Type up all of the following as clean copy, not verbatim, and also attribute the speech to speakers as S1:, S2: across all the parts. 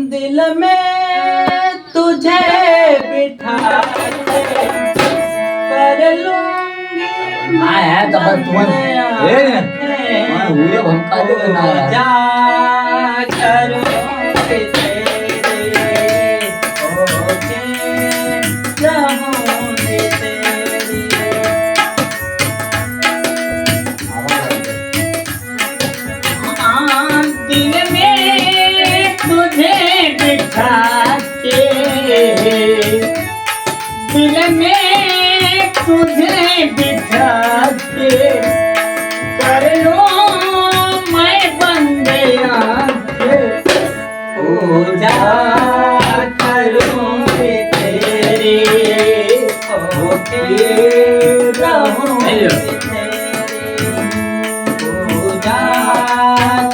S1: दिल में तुझे बिठा के कर लूंगी
S2: हाँ है तो पर तुम
S1: जा करूंगी तेरे होके रहूंगी तेरी। दिल में तुझे बिठा के दिल में तुझे बिठा के कर लो मैं बंदे आके हो जा करूंगी तेरी होके रहूंगी तेरी हो जा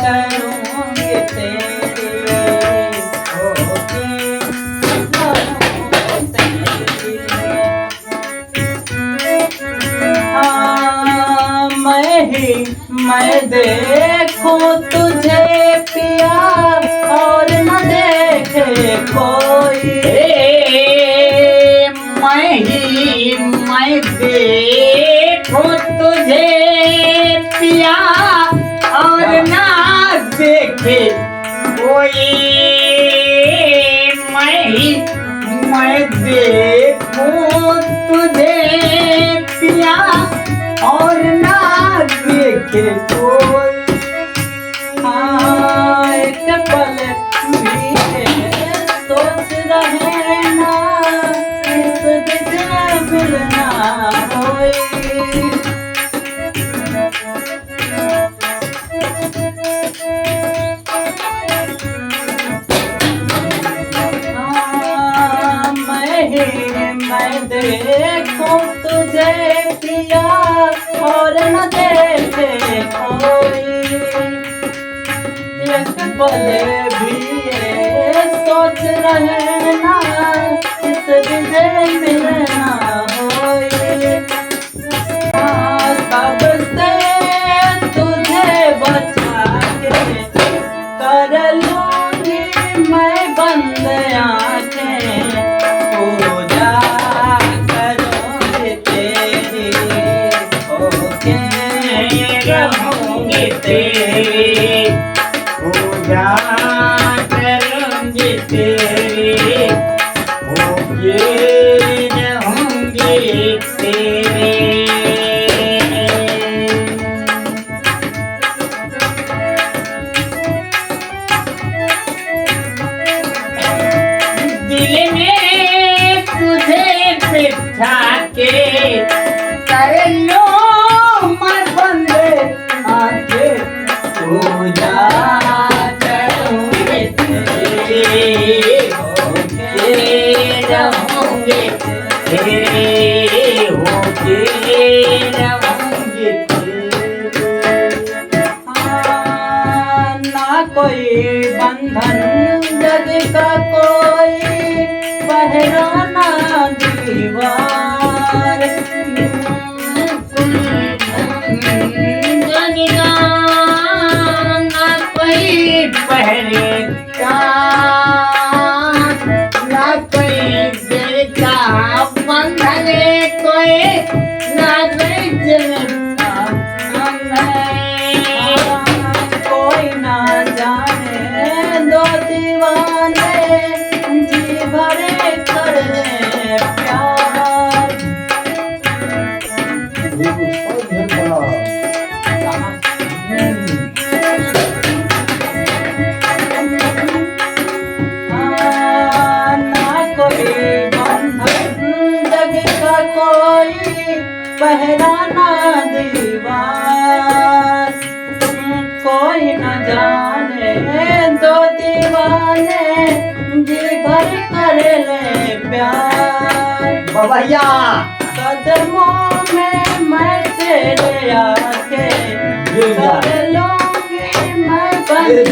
S1: करूंगी तेरी होके रहूंगी तेरी। मैं देखूं तुझे पिया और न देखे कोई। मैं देखूं तुझे पिया और न देखे कोई। मैं देखूं तुझे पिया और ना देखे कोई। हाँ एक पल भी सोच रहे ना इस दिल मिलना होई। मैं देखूं तुझे पिया और न देखे कोई। एक पल भी ये सोच रहे ना इस दिल मिलना होई। सबसे तुझे बचा के कर लूंगी मैं बंद आँखें हो जा करूंगी तेरी होके रहूंगी तेरी हो जा करूंगी तेरी होके रहूंगी तेरी। दिल में तुझे बिठा के कर लो मैं बंदे आके हो जा करूंगी तेरी होके रहूंगी तेरी होके रहूंगी तेरी। ना कोई बंधन जग का कोई पहराना दीवार। जगना ना कोई पहरेगा ना कोई दिल का बंधन कोई ना कोई दिल का कोई ना जाने दो दीवाने जी भरे कर ले प्यार। ना कोई बंधन जग का कोई पहराना दीवार। कोई न जाने दो दीवाने जी भर कर ले प्यार।
S2: भैया
S1: कदमों में मैं तेरे आके कर लूंगी मैं बंद